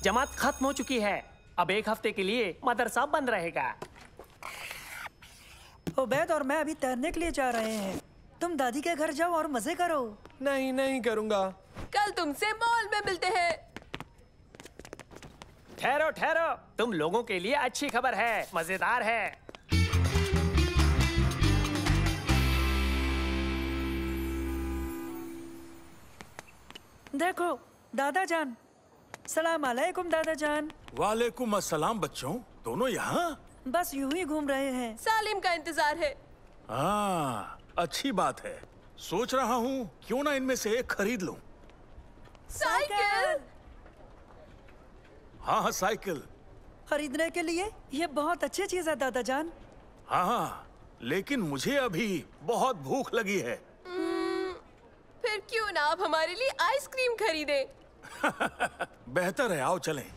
जमात खत्म हो चुकी है। अब एक हफ्ते के लिए मदरसा बंद रहेगा। उबैद और मैं अभी तैरने के लिए जा रहे हैं। तुम दादी के घर जाओ और मजे करो। नहीं, नहीं करूँगा। कल तुमसे मॉल में मिलते हैं। ठहरो ठहरो, तुम लोगों के लिए अच्छी खबर है, मजेदार है। देखो दादा जान। सलाम अलैकुम दादा जान। वालेकुम अस्सलाम बच्चों, दोनों यहाँ? बस यूं ही घूम रहे हैं। सालिम का इंतजार है। हाँ, अच्छी बात है। सोच रहा हूँ क्यों ना इनमें से एक खरीद लूं। साइकिल? हाँ हाँ, साइकिल खरीदने के लिए ये बहुत अच्छी चीज है दादा जान। हाँ हाँ, लेकिन मुझे अभी बहुत भूख लगी है। फिर क्यों ना आप हमारे लिए आइसक्रीम खरीदें? बेहतर है, आओ चलें।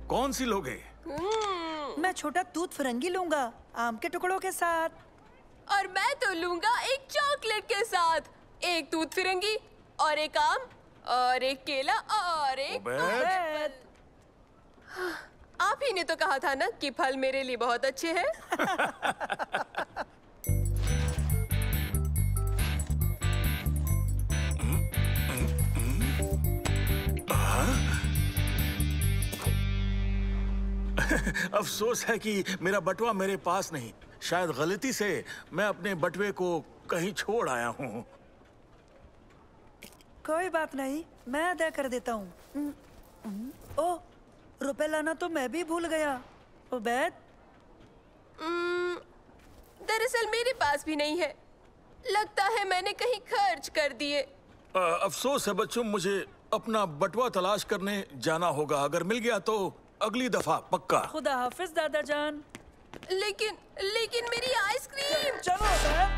कौन सी लोगे? मैं छोटा तूत फरंगी लूंगा, आम के टुकड़ों के साथ। और मैं तो लूंगा एक चॉकलेट के साथ। एक दूध फिरंगी और एक आम और एक केला और एक उबैद। आप ही ने तो कहा था ना कि फल मेरे लिए बहुत अच्छे हैं। अफसोस है कि मेरा बटुआ मेरे पास नहीं। शायद गलती से मैं अपने बटुए को कहीं छोड़ आया हूँ। कोई बात नहीं, मैं अदा कर देता हूँ। ओह, रुपए लाना तो मैं भी भूल गया। उबैद? दरअसल मेरे पास भी नहीं है। लगता है मैंने कहीं खर्च कर दिए। अफसोस है बच्चों, मुझे अपना बटुआ तलाश करने जाना होगा। अगर मिल गया तो अगली दफा पक्का। खुदा हाफिज दादा जान। लेकिन मेरी आइसक्रीम। चलो उबैद।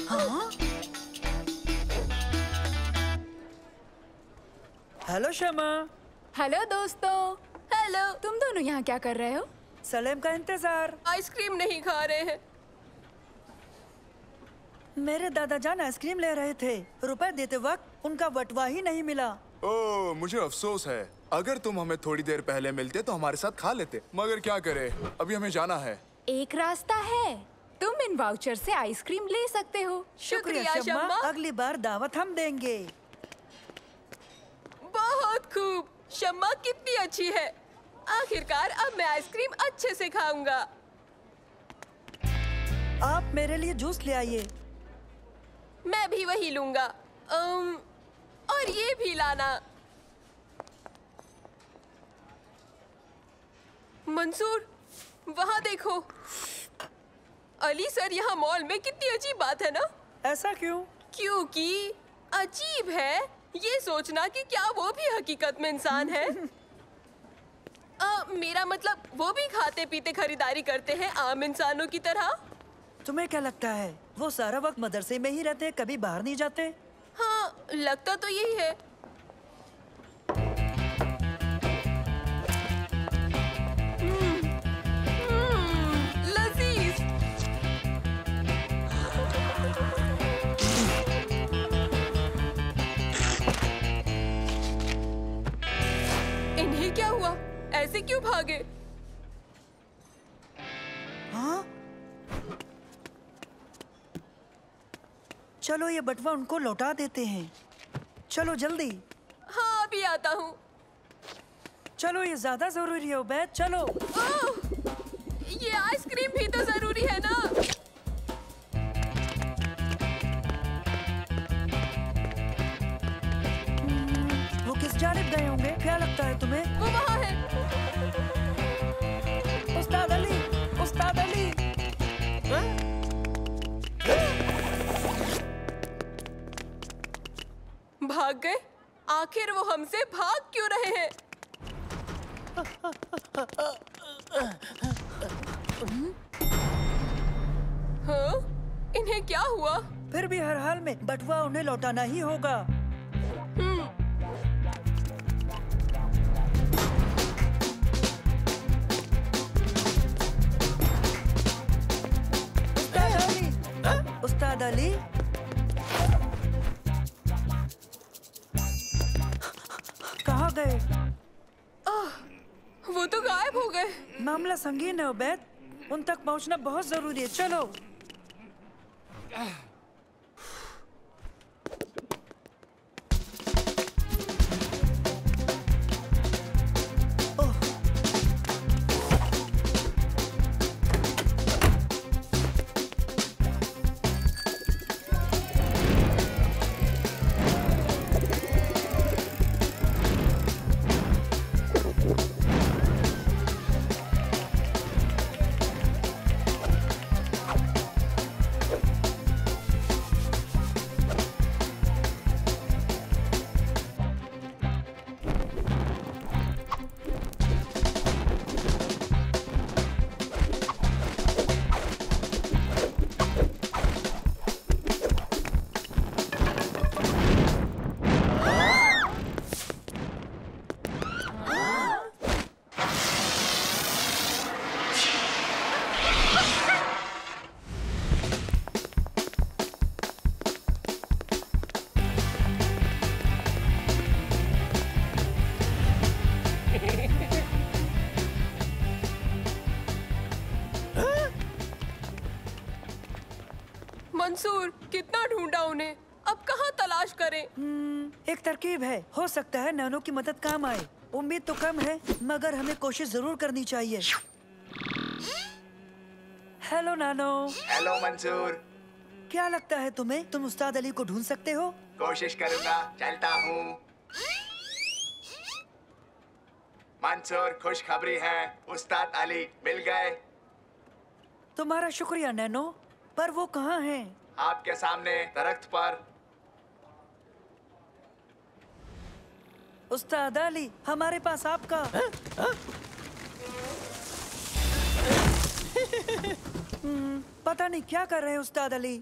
हाँ? हेलो शमा। हेलो दोस्तों। हेलो। तुम दोनों यहाँ क्या कर रहे हो? सलेम का इंतजार। आइसक्रीम नहीं खा रहे हैं। मेरे दादा जान आइसक्रीम ले रहे थे। रुपए देते वक्त उनका बटुआ ही नहीं मिला। ओह, मुझे अफसोस है। अगर तुम हमें थोड़ी देर पहले मिलते तो हमारे साथ खा लेते, मगर क्या करे, अभी हमें जाना है। एक रास्ता है, तुम इन वाउचर से आइसक्रीम ले सकते हो। शुक्रिया शम्मा, अगली बार दावत हम देंगे। बहुत खूब। शम्मा कितनी अच्छी है। आखिरकार अब मैं आइसक्रीम अच्छे से खाऊंगा। आप मेरे लिए जूस ले आइए। मैं भी वही लूंगा। और ये भी लाना। मंसूर, वहाँ देखो। अली सर, यहाँ मॉल में कितनी अजीब बात है ना? ऐसा क्यों? क्योंकि अजीब है ये सोचना कि क्या वो भी हकीकत में इंसान है। मेरा मतलब वो भी खाते पीते खरीदारी करते हैं आम इंसानों की तरह। तुम्हें क्या लगता है वो सारा वक्त मदरसे में ही रहते, कभी बाहर नहीं जाते? हाँ, लगता तो यही है। लजीज। इन्हें क्या हुआ? ऐसे क्यों भागे? हाँ? चलो ये बटुआ उनको लौटा देते हैं। चलो जल्दी। हाँ, अभी आता हूँ। चलो, ये ज्यादा जरूरी है उबैद, चलो। ओह, ये आइसक्रीम भी तो जरूरी है ना। वो किस जानिब गए होंगे, क्या लगता है तुम्हें? वो वहाँ है। उस्ताद अली, उस्ताद अली। भाग गए? आखिर वो हमसे भाग क्यों रहे हैं? हाँ? इन्हें क्या हुआ? फिर भी हर हाल में बटुआ उन्हें लौटाना ही होगा। उस्ताद अली, उस्ताद अली। मामला संगीन है उबैद, उन तक पहुंचना बहुत जरूरी है। चलो। मंसूर, कितना ढूंढा उन्हें, अब कहाँ तलाश करें? एक तरकीब है, हो सकता है नैनो की मदद काम आए। उम्मीद तो कम है, मगर हमें कोशिश जरूर करनी चाहिए। Hello nano. हेलो मंसूर। क्या लगता है तुम्हें, तुम उस्ताद अली को ढूंढ सकते हो? कोशिश करूंगा, चलता हूँ। मंसूर, खुशखबरी है, उस्ताद अली मिल गए। तुम्हारा शुक्रिया नैनो, पर वो कहाँ हैं? आपके सामने दरख्त पर। उस्ताद अली, हमारे पास आपका पता नहीं क्या कर रहे हैं उस्ताद अली।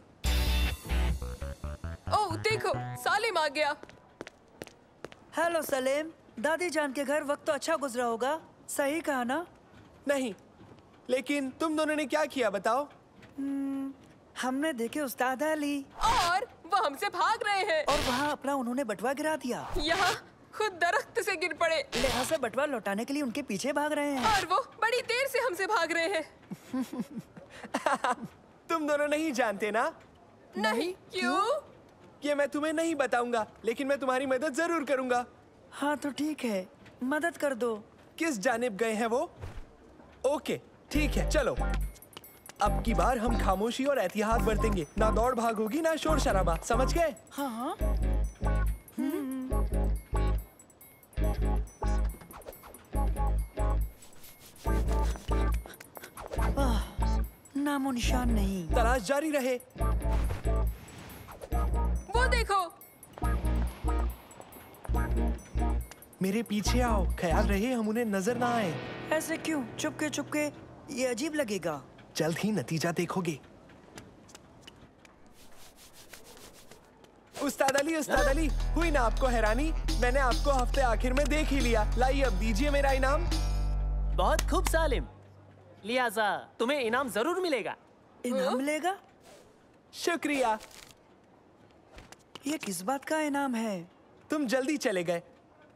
ओह देखो, सालिम आ गया। हेलो सलीम, दादी जान के घर वक्त तो अच्छा गुजरा होगा, सही कहा ना? नहीं, लेकिन तुम दोनों ने क्या किया बताओ? हमने देखे उस्ताद अली, और वो हमसे भाग रहे हैं। और वहाँ अपना उन्होंने बटवा गिरा दिया। यहाँ खुद दरख्त से गिर पड़े। लिहाजा बटवा लौटाने के लिए उनके पीछे भाग रहे हैं। और वो बड़ी देर से हमसे भाग रहे हैं। तुम दोनों नहीं जानते ना? नहीं, क्यों? ये मैं तुम्हें नहीं बताऊंगा, लेकिन मैं तुम्हारी मदद जरूर करूंगा। हाँ तो ठीक है, मदद कर दो। किस जानिब गए हैं वो? ओके, ठीक है, चलो। अब की बार हम खामोशी और एहतियात बरतेंगे। ना दौड़ भाग होगी, ना शोर शराबा, समझ गए? हाँ हाँ। नामो निशान नहीं। तलाश जारी रहे। वो देखो। मेरे पीछे आओ, ख्याल रहे हम उन्हें नजर ना आए। ऐसे क्यों? चुपके चुपके, ये अजीब लगेगा। जल्द ही नतीजा देखोगे। उस्ताद अली, हुई ना आपको हैरानी? मैंने आपको हफ्ते आखिर में देख ही लिया। लाइए, अब दीजिए मेरा इनाम। बहुत खूब सालिम, लिहाजा तुम्हें इनाम जरूर मिलेगा। इनाम मिलेगा? शुक्रिया। ये किस बात का इनाम है? तुम जल्दी चले गए।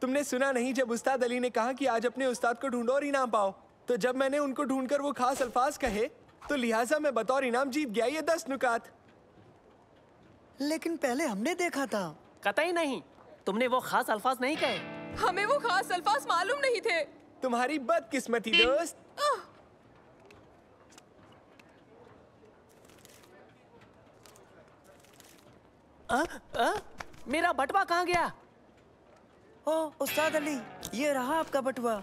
तुमने सुना नहीं जब उस्ताद अली ने कहा कि आज अपने उस्ताद को ढूंढो और इनाम पाओ? तो जब मैंने उनको ढूंढकर वो खास अल्फाज कहे, तो लिहाजा मैं बतौर इनाम जीत गया ये 10 नुकात। लेकिन पहले हमने देखा था। कतई नहीं, तुमने वो खास अल्फाज नहीं कहे। हमें वो खास अल्फाज मालूम नहीं थे। तुम्हारी बदकिस्मती दोस्त। मेरा बटवा कहाँ गया? ओ उस्ताद अली, ये रहा आपका बटवा।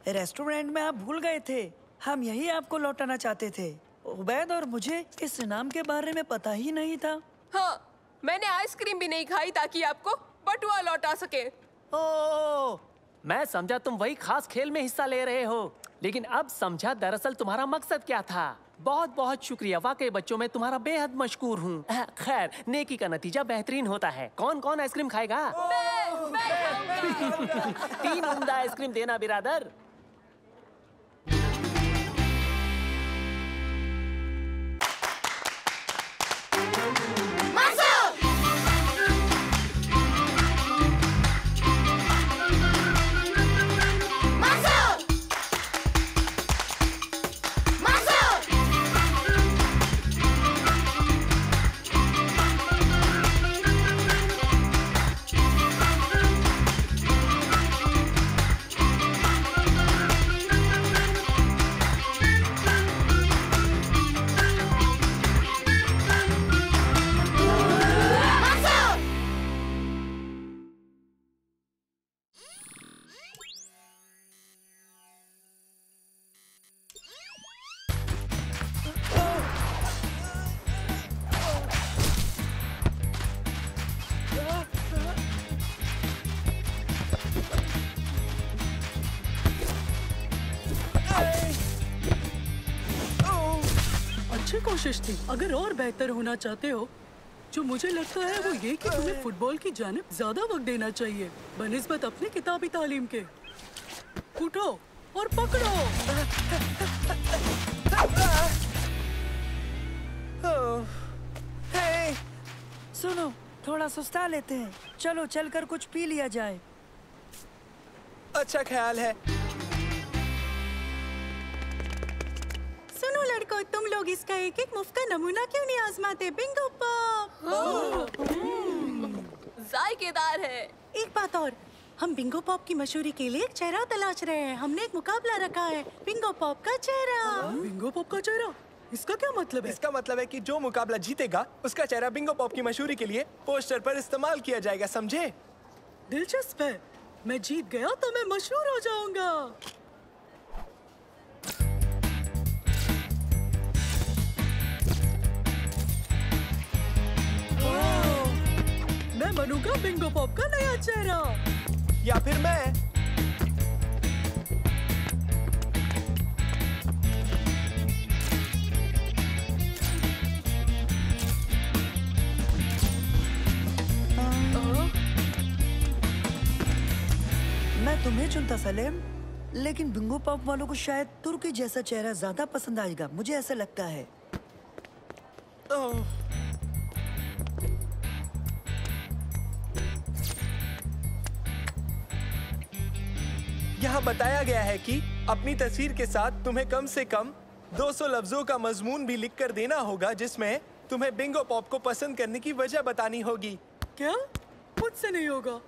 रेस्टोरेंट में आप भूल गए थे, हम यही आपको लौटाना चाहते थे। उबैद और मुझे इस इनाम के बारे में पता ही नहीं था। हाँ, मैंने आइसक्रीम भी नहीं खाई ताकि आपको बटुआ लौटा सके। ओ, मैं समझा तुम वही खास खेल में हिस्सा ले रहे हो, लेकिन अब समझा दरअसल तुम्हारा मकसद क्या था। बहुत बहुत शुक्रिया, वाकई बच्चों में तुम्हारा बेहद मशकूर हूँ। खैर, नेकी का नतीजा बेहतरीन होता है। कौन कौन आइसक्रीम खाएगा? मैं 3 उम्दा आइसक्रीम देना बिरादर। अच्छी कोशिश थी। अगर और बेहतर होना चाहते हो, जो मुझे लगता है वो ये कि तुम्हें फुटबॉल की जानिब ज्यादा वक्त देना चाहिए बनिस्बत अपनी किताबी तालीम के। उठो और पकड़ो। हे, सुनो, थोड़ा सुस्ता लेते हैं। चलो चलकर कुछ पी लिया जाए। अच्छा ख्याल है। सुनो लड़कों, तुम लोग इसका एक एक मुफ्त का नमूना क्यों नहीं आजमाते? बिंगो पॉप जायकेदार है। एक बात और, हम बिंगो पॉप की मशहूरी के लिए एक चेहरा तलाश रहे हैं। हमने एक मुकाबला रखा है, बिंगो पॉप का चेहरा। बिंगो पॉप का चेहरा? इसका क्या मतलब है? इसका मतलब है कि जो मुकाबला जीतेगा उसका चेहरा बिंगो पॉप की मशहूरी के लिए पोस्टर पर इस्तेमाल किया जाएगा, समझे? दिलचस्प है। मैं जीत गया तो मैं मशहूर हो जाऊंगा। मैं बनूंगा बिंगो पॉप का नया चेहरा। या फिर मैं। मैं तुम्हें चुनता सलेम, लेकिन बिंगो पॉप वालों को शायद तुर्की जैसा चेहरा ज्यादा पसंद आएगा, मुझे ऐसा लगता है। यहाँ बताया गया है कि अपनी तस्वीर के साथ तुम्हें कम से कम 200 लफ्जों का मजमून भी लिखकर देना होगा, जिसमें तुम्हें बिंगो पॉप को पसंद करने की वजह बतानी होगी। क्या? मुझसे नहीं होगा।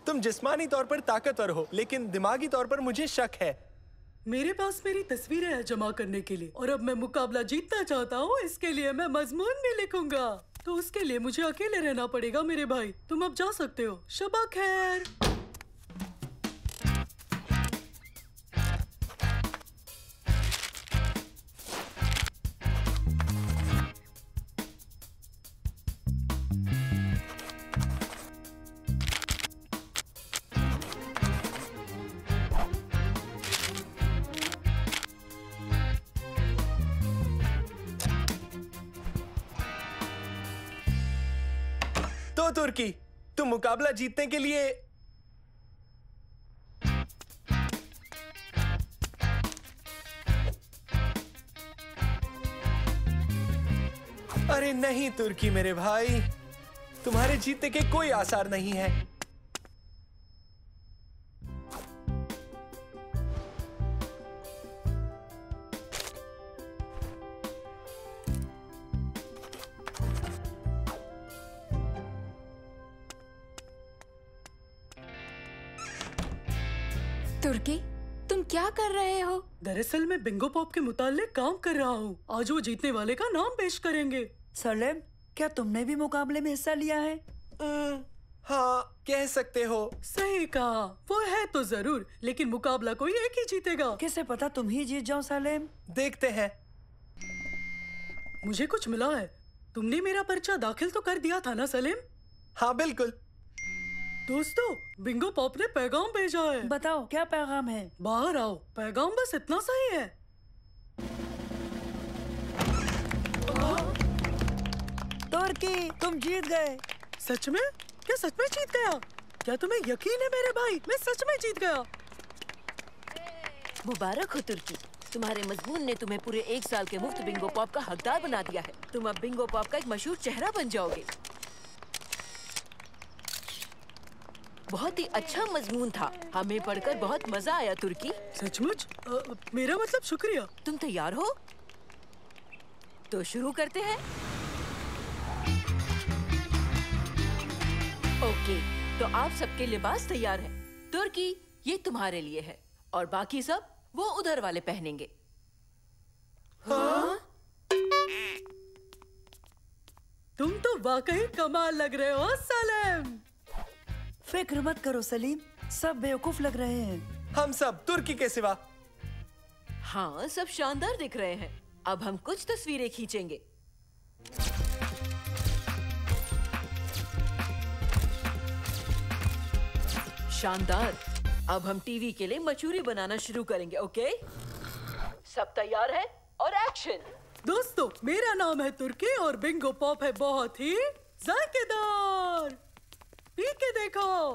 तुम जिस्मानी तौर पर ताकतवर हो, लेकिन दिमागी तौर पर मुझे शक है। मेरे पास मेरी तस्वीरें हैं जमा करने के लिए, और अब मैं मुकाबला जीतना चाहता हूँ। इसके लिए मैं मजमून भी लिखूंगा, तो उसके लिए मुझे अकेले रहना पड़ेगा। मेरे भाई, तुम अब जा सकते हो। शबा खैर। तो तुर्की, तुम मुकाबला जीतने के लिए अरे नहीं तुर्की मेरे भाई, तुम्हारे जीतने के कोई आसार नहीं है। तुर्की, तुम क्या कर रहे हो? दरअसल मैं बिंगो पॉप के मुताल्लिक काम कर रहा हूँ। आज वो जीतने वाले का नाम पेश करेंगे। सलेम, क्या तुमने भी मुकाबले में हिस्सा लिया है? हाँ, कह सकते हो। सही कहा, वो है तो जरूर, लेकिन मुकाबला कोई एक ही जीतेगा। कैसे पता तुम ही जीत जाओ सलेम? देखते हैं। मुझे कुछ मिला है। तुमने मेरा पर्चा दाखिल तो कर दिया था ना सलेम? हाँ बिल्कुल। दोस्तों, बिंगो पॉप ने पैगाम भेजा है। बताओ क्या पैगाम है? बाहर आओ। पैगाम बस इतना सही है। तुर्की, तुम जीत गए। सच में? क्या सच में जीत गया? क्या तुम्हें यकीन है मेरे भाई? मैं सच में जीत गया। मुबारक हो तुर्की, तुम्हारे मजमून ने तुम्हें पूरे 1 साल के मुफ्त बिंगो पॉप का हकदार बना दिया है। तुम अब बिंगो पॉप का एक मशहूर चेहरा बन जाओगे। बहुत ही अच्छा मजमून था, हमें पढ़कर बहुत मजा आया तुर्की। सचमुच? मेरा मतलब शुक्रिया। तुम तैयार हो? तो शुरू करते हैं। ओके, तो आप सबके लिबास तैयार हैं। तुर्की, ये तुम्हारे लिए है, और बाकी सब वो उधर वाले पहनेंगे। हाँ? तुम तो वाकई कमाल लग रहे हो सलेम। फिक्र मत करो सलीम, सब बेवकूफ लग रहे हैं। हम सब, तुर्की के सिवा। हाँ, सब शानदार दिख रहे हैं। अब हम कुछ तस्वीरें खींचेंगे। शानदार। अब हम टीवी के लिए मशहूरी बनाना शुरू करेंगे। ओके, सब तैयार है? और एक्शन। दोस्तों, मेरा नाम है तुर्की और बिंगो पॉप है बहुत ही जायकेदार। पी के देखो।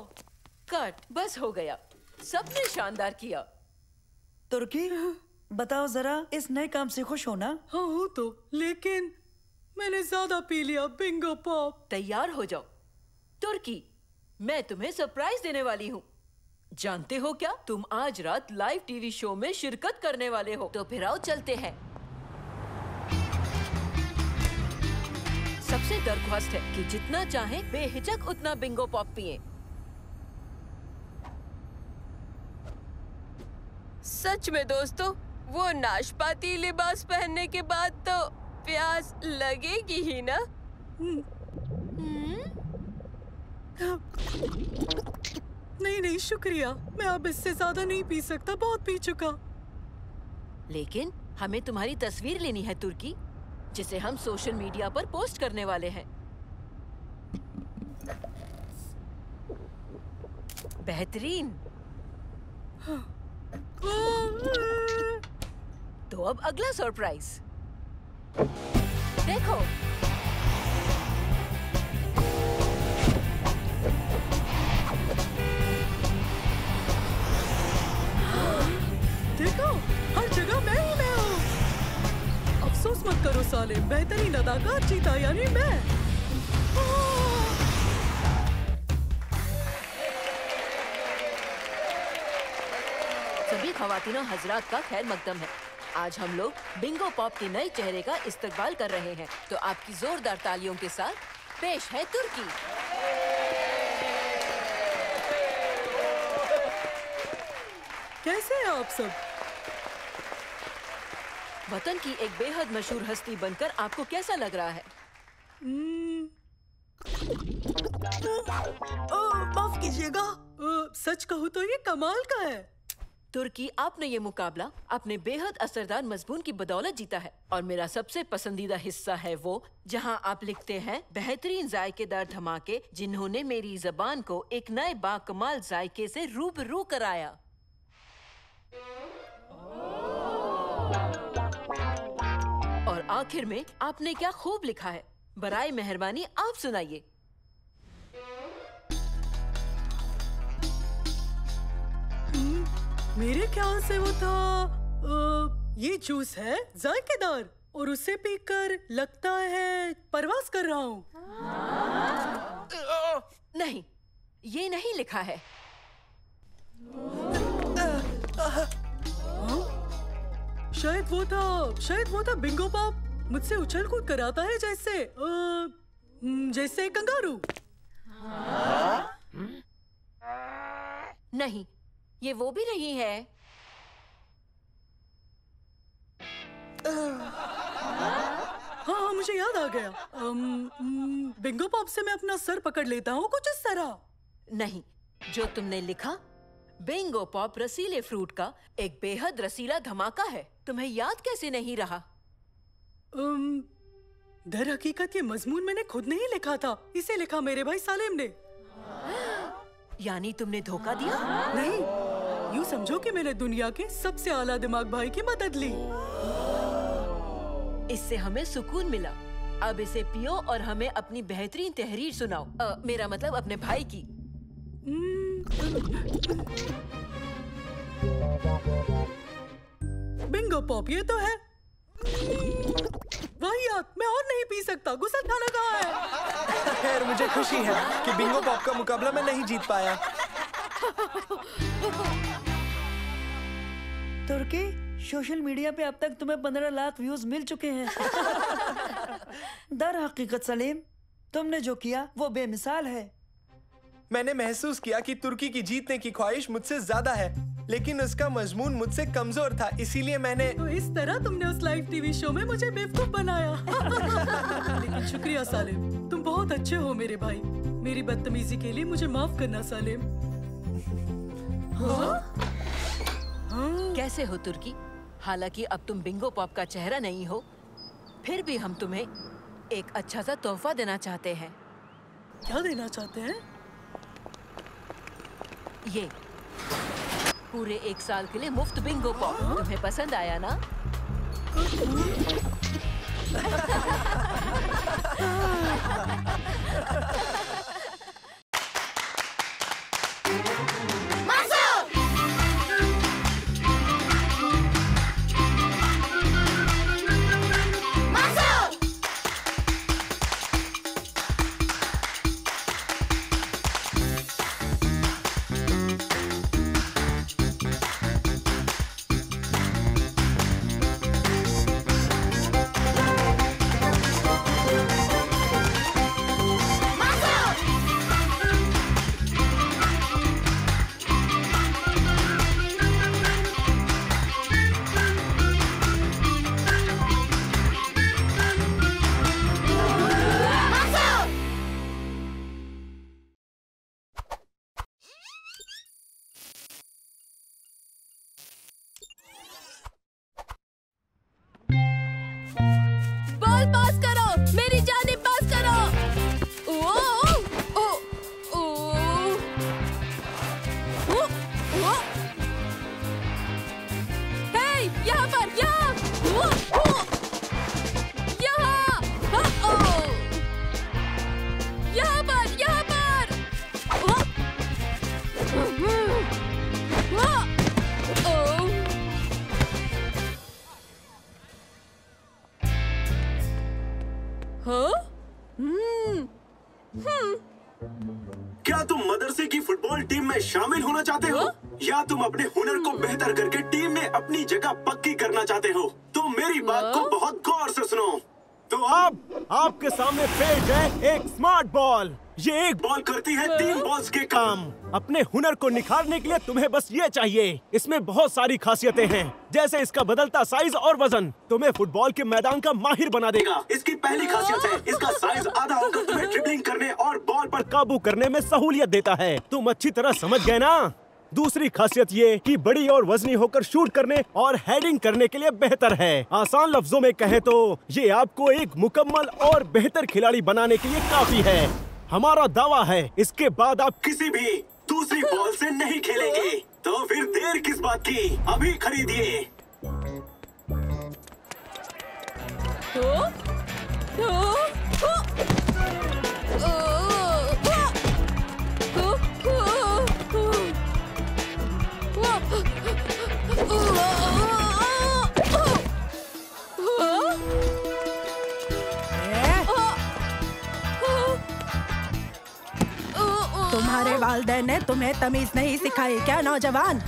कट, बस हो गया। सबने शानदार किया। तुर्की, बताओ जरा, इस नए काम से खुश हो ना? हाँ हूँ तो, लेकिन मैंने ज्यादा पी लिया बिंगो पॉप। तैयार हो जाओ। तुर्की, मैं तुम्हें सरप्राइज देने वाली हूँ। जानते हो क्या, तुम आज रात लाइव टीवी शो में शिरकत करने वाले हो। तो फिर आओ चलते हैं। सबसे दरख्वास्त है कि जितना चाहें बेहिचक उतना बिंगो पॉप पिएं। सच में दोस्तों, वो नाशपाती लिबास पहनने के बाद तो प्यास लगेगी ही ना। नहीं शुक्रिया, मैं अब इससे ज्यादा नहीं पी सकता, बहुत पी चुका। लेकिन हमें तुम्हारी तस्वीर लेनी है तुर्की, जिसे हम सोशल मीडिया पर पोस्ट करने वाले हैं। बेहतरीन। तो अब अगला सरप्राइज देखो। देखो, हर जगह मैं ही हूँ। अफसोस मत करो सालिम, बेहतरीन अदाकार जीता, यानी मैं। सभी खवातीनों हजरात का खैर मकदम है। आज हम लोग बिंगो पॉप के नए चेहरे का इस्तकबाल कर रहे हैं। तो आपकी जोरदार तालियों के साथ पेश है तुर्की। कैसे हैं आप सब? वतन की एक बेहद मशहूर हस्ती बनकर आपको कैसा लग रहा है? माफ कीजिएगा, सच कहूँ तो ये कमाल का है। तुर्की, आपने ये मुकाबला अपने बेहद असरदार मजमून की बदौलत जीता है। और मेरा सबसे पसंदीदा हिस्सा है वो जहां आप लिखते हैं, बेहतरीन जायकेदार धमाके जिन्होंने मेरी जबान को एक नए बाकमाल जायके से रूबरू कराया। और आखिर में आपने क्या खूब लिखा है। बराए मेहरबानी आप सुनाइए। मेरे ख्याल से वो था ये जूस है जायकेदार, और उसे पीकर लगता है परवाज कर रहा हूँ। नहीं, ये नहीं लिखा है। शायद वो था बिंगो पॉप मुझसे उछल कूद कराता है जैसे कंगारू। नहीं, ये वो भी नहीं है। हाँ, मुझे याद आ गया। बिंगो पॉप से मैं अपना सर पकड़ लेता हूँ, कुछ इस तरह। नहीं, जो तुमने लिखा, बिंगो पॉप रसीले फ्रूट का एक बेहद रसीला धमाका है। तुम्हें याद कैसे नहीं रहा? दर हकीकत ये मजमून मैंने खुद नहीं लिखा था, इसे लिखा मेरे भाई सालिम ने। यानी तुमने धोखा दिया? नहीं, यूँ समझो कि मैंने दुनिया के सबसे आला दिमाग भाई की मदद ली। इससे हमें सुकून मिला। अब इसे पियो और हमें अपनी बेहतरीन तहरीर सुनाओ। मेरा मतलब अपने भाई की। बिंगो पॉप, ये तो है। वाहियात, मैं और नहीं पी सकता। गुस्सा खाना कहाँ है? खैर, मुझे खुशी है कि बिंगो पॉप का मुकाबला मैं नहीं जीत पाया। तुर्की, सोशल मीडिया पे अब तक तुम्हें 15 लाख व्यूज मिल चुके हैं। दर हकीकत सलीम, तुमने जो किया वो बेमिसाल है। मैंने महसूस किया कि तुर्की की जीतने की ख्वाहिश मुझसे ज्यादा है, लेकिन उसका मजमून मुझसे कमजोर था, इसीलिए मैंने। तो इस तरह तुमने उस लाइव टीवी शो में मुझे बेवकूफ बनाया। लेकिन शुक्रिया सालिम, तुम बहुत अच्छे हो मेरे भाई। मेरी बदतमीजी के लिए मुझे माफ करना सालिम। कैसे हो तुर्की? हालांकि अब तुम बिंगो पॉप का चेहरा नहीं हो, फिर भी हम तुम्हें एक अच्छा सा तोहफा देना चाहते हैं। क्या देना चाहते हैं? ये पूरे 1 साल के लिए मुफ्त बिंगो पॉप। तुम्हें पसंद आया ना? क्या तुम मदरसे की फुटबॉल टीम में शामिल होना चाहते हो या तुम अपने हुनर को बेहतर करके टीम में अपनी जगह पक्की करना चाहते हो? तो मेरी बात को बहुत गौर से सुनो। तो अब आपके सामने पेश है एक स्मार्ट बॉल। ये एक बॉल करती है 3 बॉल्स के काम। अपने हुनर को निखारने के लिए तुम्हें बस ये चाहिए। इसमें बहुत सारी खासियतें हैं, जैसे इसका बदलता साइज और वजन तुम्हें फुटबॉल के मैदान का माहिर बना देगा। इसकी पहली खासियत है इसका साइज आधा होकर तुम्हें ड्रिबलिंग करने और बॉल पर काबू करने में सहूलियत देता है। तुम अच्छी तरह समझ गए ना? दूसरी खासियत ये कि बड़ी और वजनी होकर शूट करने और हेडिंग करने के लिए बेहतर है। आसान लफ्जों में कहें तो ये आपको एक मुकम्मल और बेहतर खिलाड़ी बनाने के लिए काफी है। हमारा दावा है इसके बाद आप किसी भी दूसरी बॉल से नहीं खेलेंगे। तो फिर देर किस बात की, अभी खरीदिए। तुम्हारे वालिदैन ने तुम्हें तमीज नहीं सिखाई क्या नौजवान?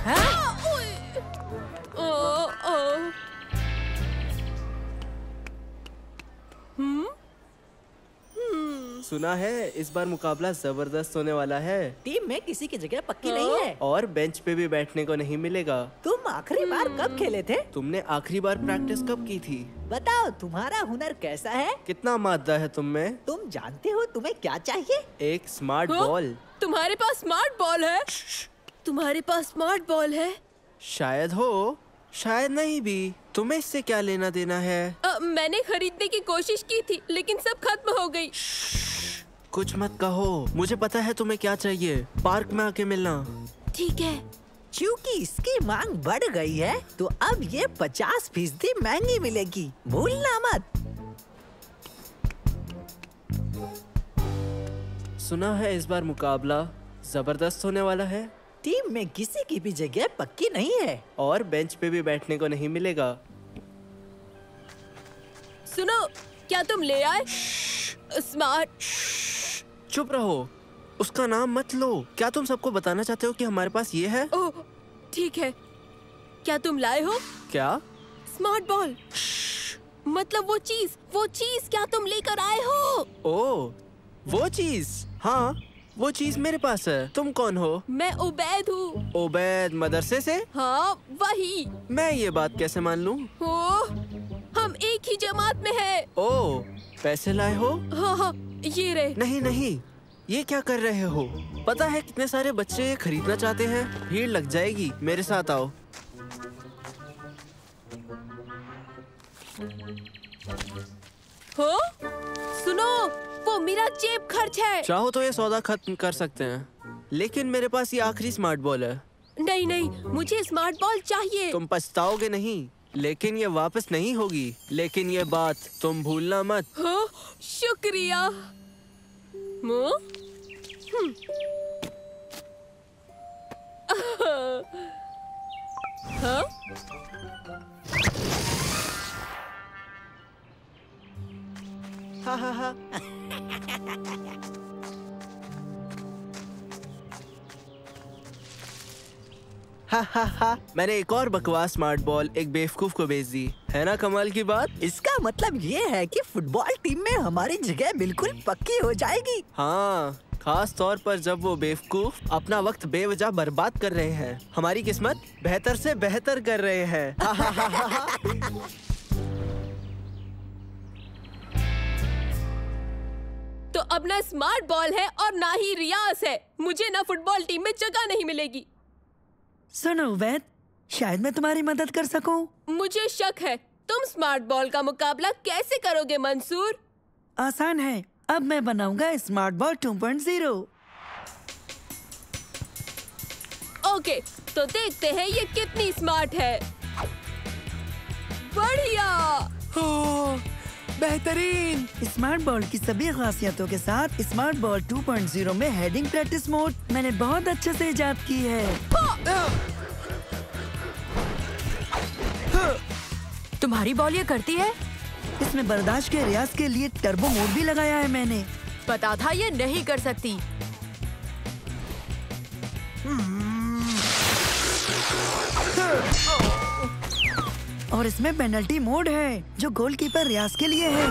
सुना है इस बार मुकाबला जबरदस्त होने वाला है। टीम में किसी की जगह पक्की नहीं है और बेंच पे भी बैठने को नहीं मिलेगा। तुम आखिरी बार कब खेले थे? तुमने आखिरी बार प्रैक्टिस कब की थी? बताओ तुम्हारा हुनर कैसा है? कितना मादा है तुम में? तुम जानते हो तुम्हें क्या चाहिए? एक स्मार्ट बॉल। तुम्हारे पास स्मार्ट बॉल है? तुम्हारे पास स्मार्ट बॉल है? शायद हो, शायद नहीं भी। तुम्हें इससे क्या लेना देना है? मैंने खरीदने की कोशिश की थी लेकिन सब खत्म हो गई। कुछ मत कहो, मुझे पता है तुम्हें क्या चाहिए। पार्क में आके मिलना। ठीक है। क्योंकि इसकी मांग बढ़ गई है तो अब ये 50% महंगी मिलेगी, भूलना मत। सुना है इस बार मुकाबला जबरदस्त होने वाला है। टीम में किसी की भी जगह पक्की नहीं है और बेंच पे भी बैठने को नहीं मिलेगा। सुनो, क्या तुम ले आए स्मार्ट? चुप रहो, उसका नाम मत लो। क्या तुम सबको बताना चाहते हो कि हमारे पास ये है? ओह ठीक है, क्या तुम लाए हो? क्या? स्मार्ट बॉल, मतलब वो चीज क्या तुम लेकर आए हो? ओह वो चीज, हाँ वो चीज मेरे पास है। तुम कौन हो? मैं उबैद हूँ। उबैद मदरसे से? हाँ वही। मैं ये बात कैसे मान लूँ? हम एक ही जमात में हैं। ओह पैसे लाए हो? हाँ ये रहे। नहीं, ये क्या कर रहे हो? पता है कितने सारे बच्चे खरीदना चाहते हैं। भीड़ लग जाएगी, मेरे साथ आओ। हो? सुनो, वो मेरा जेब खर्च है। चाहो तो ये सौदा खत्म कर सकते हैं, लेकिन मेरे पास ये आखिरी स्मार्ट बॉल है। नहीं, मुझे स्मार्ट बॉल चाहिए। तुम पछताओगे नहीं, लेकिन ये वापस नहीं होगी। लेकिन ये बात तुम भूलना मत। शुक्रिया। हा। हा। मैंने एक और बकवास स्मार्ट बॉल एक बेवकूफ को भेज दी है ना। कमाल की बात। इसका मतलब ये है कि फुटबॉल टीम में हमारी जगह बिल्कुल पक्की हो जाएगी। हाँ, खास तौर पर जब वो बेवकूफ अपना वक्त बेवजह बर्बाद कर रहे हैं। हमारी किस्मत बेहतर से बेहतर कर रहे हैं। तो अब ना स्मार्ट बॉल है और ना ही रियाज है। मुझे ना फुटबॉल टीम में जगह नहीं मिलेगी। सुनो उबैद, शायद मैं तुम्हारी मदद कर सकूं। मुझे शक है, तुम स्मार्ट बॉल का मुकाबला कैसे करोगे मंसूर? आसान है, अब मैं बनाऊंगा स्मार्ट बॉल 2.0। ओके, तो देखते हैं ये कितनी स्मार्ट है। बढ़िया, बेहतरीन। स्मार्ट बॉल की सभी खासियतों के साथ स्मार्ट बॉल 2.0 में हेडिंग प्रैक्टिस मोड मैंने बहुत अच्छे से इजाद की है। तुम्हारी बॉल ये करती है? इसमें बर्दाश्त के रियाज के लिए टर्बो मोड भी लगाया है मैंने। पता था ये नहीं कर सकती। और इसमें पेनल्टी मोड है जो गोलकीपर रियाज के लिए है।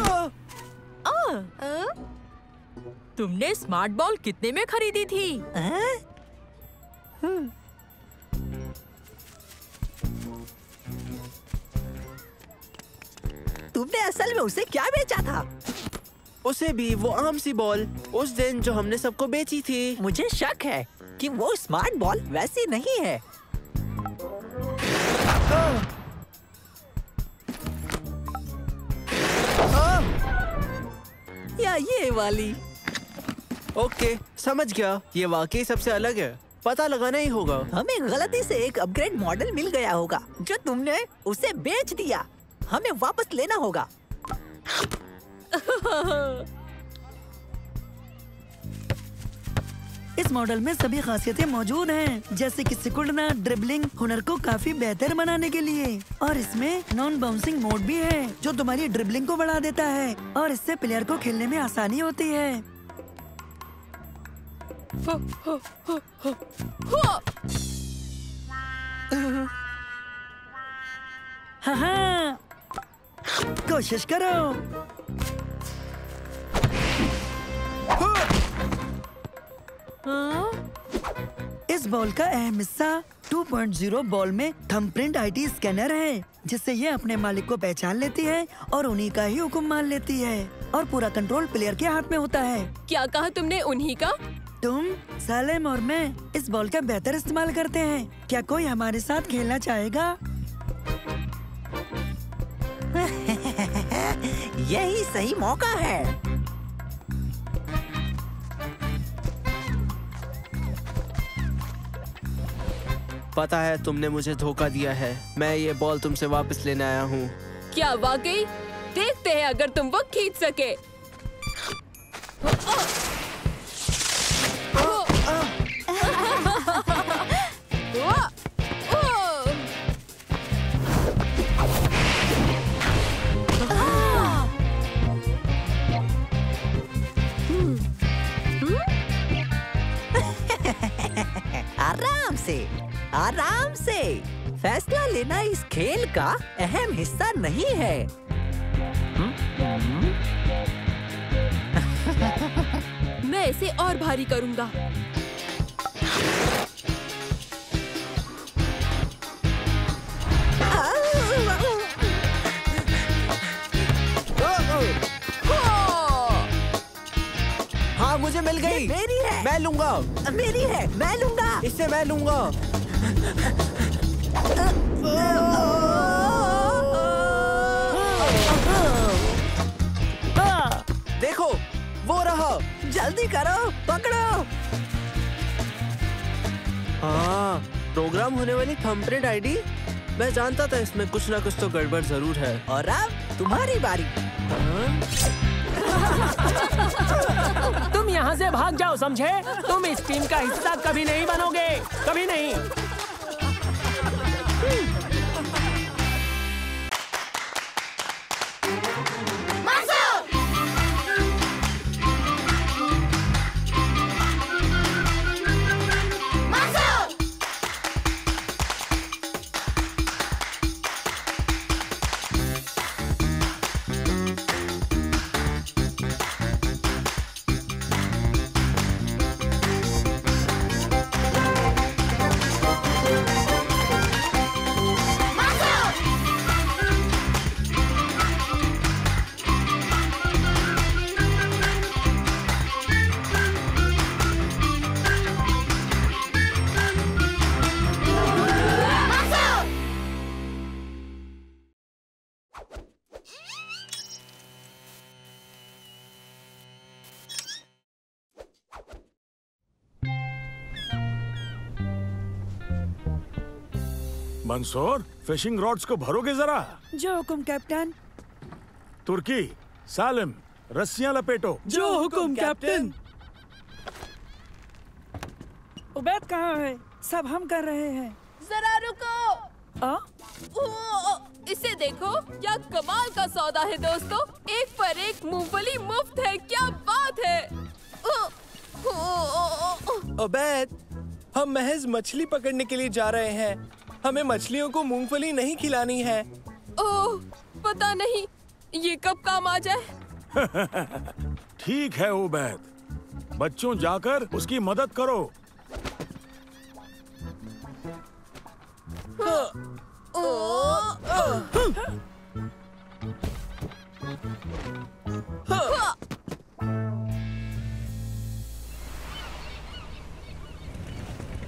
तुमने स्मार्ट बॉल कितने में खरीदी थी? तुमने असल में उसे क्या बेचा था? उसे भी वो आम सी बॉल, उस दिन जो हमने सबको बेची थी। मुझे शक है कि वो स्मार्ट बॉल वैसी नहीं है। या ये वाली। ओके, समझ गया। ये वाकई सबसे अलग है, पता लगाना ही होगा। हमें गलती से एक अपग्रेड मॉडल मिल गया होगा जो तुमने उसे बेच दिया। हमें वापस लेना होगा। इस मॉडल में सभी खासियतें मौजूद हैं, जैसे कि सिकुड़ना, ड्रिबलिंग, हुनर को काफी बेहतर बनाने के लिए। और इसमें नॉन बाउंसिंग मोड भी है जो तुम्हारी ड्रिबलिंग को बढ़ा देता है और इससे प्लेयर को खेलने में आसानी होती है। हाँ, कोशिश करो। इस बॉल का अहम हिस्सा 2.0 बॉल में थंबप्रिंट आईटी स्कैनर है, जिससे ये अपने मालिक को पहचान लेती है और उन्हीं का ही हुक्म मान लेती है और पूरा कंट्रोल प्लेयर के हाथ में होता है। क्या कहा तुमने? उन्हीं का? तुम, सालेम और मैं इस बॉल का बेहतर इस्तेमाल करते हैं। क्या कोई हमारे साथ खेलना चाहेगा? यही सही मौका है। पता है तुमने मुझे धोखा दिया है। मैं ये बॉल तुमसे वापस लेने आया हूँ। क्या वाकई? देखते हैं अगर तुम वो खींच सके। आराम से, आराम से। फैसला लेना इस खेल का अहम हिस्सा नहीं है। मैं इसे और भारी करूंगा। हाँ, मुझे मिल गई। मेरी है। मैं लूंगा। मेरी है, मैं लूंगा। इससे मैं लूंगा। देखो, वो रहा। जल्दी करो, पकड़ो। हाँ, प्रोग्राम होने वाली थंबप्रिंट आईडी। मैं जानता था इसमें कुछ ना कुछ तो गड़बड़ जरूर है। और अब तुम्हारी बारी। तुम यहाँ से भाग जाओ, समझे? तुम इस टीम का हिस्सा कभी नहीं बनोगे, कभी नहीं। मंसूर, फिशिंग रॉड्स को भरोगे जरा? जो हुकुम कैप्टन। तुर्की, सालिम, रस्सियां लपेटो। जो हुकुम कैप्टन। उबैद कहाँ है? सब हम कर रहे हैं। जरा रुको। इसे देखो, क्या कमाल का सौदा है दोस्तों। एक पर एक मूंगफली मुफ्त है, क्या बात है। उबैद, हम महज मछली पकड़ने के लिए जा रहे हैं। हमें मछलियों को मूंगफली नहीं खिलानी है। ओह, पता नहीं ये कब काम आ जाए। ठीक है उबैद, बच्चों जाकर उसकी मदद करो।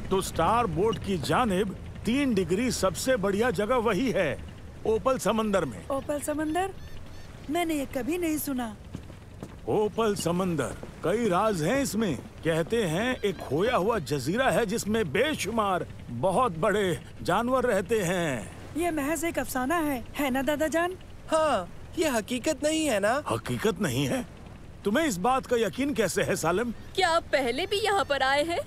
तो स्टार बोर्ड की जानिब 3 डिग्री सबसे बढ़िया जगह वही है, ओपल समंदर में। ओपल समंदर? मैंने ये कभी नहीं सुना। ओपल समंदर, कई राज हैं इसमें। कहते हैं एक खोया हुआ जजीरा है जिसमें बेशुमार बहुत बड़े जानवर रहते हैं। ये महज एक अफसाना है ना दादा जान? हाँ, ये हकीकत नहीं है ना? हकीकत नहीं है? तुम्हें इस बात का यकीन कैसे है सालिम? क्या आप पहले भी यहाँ पर आए हैं?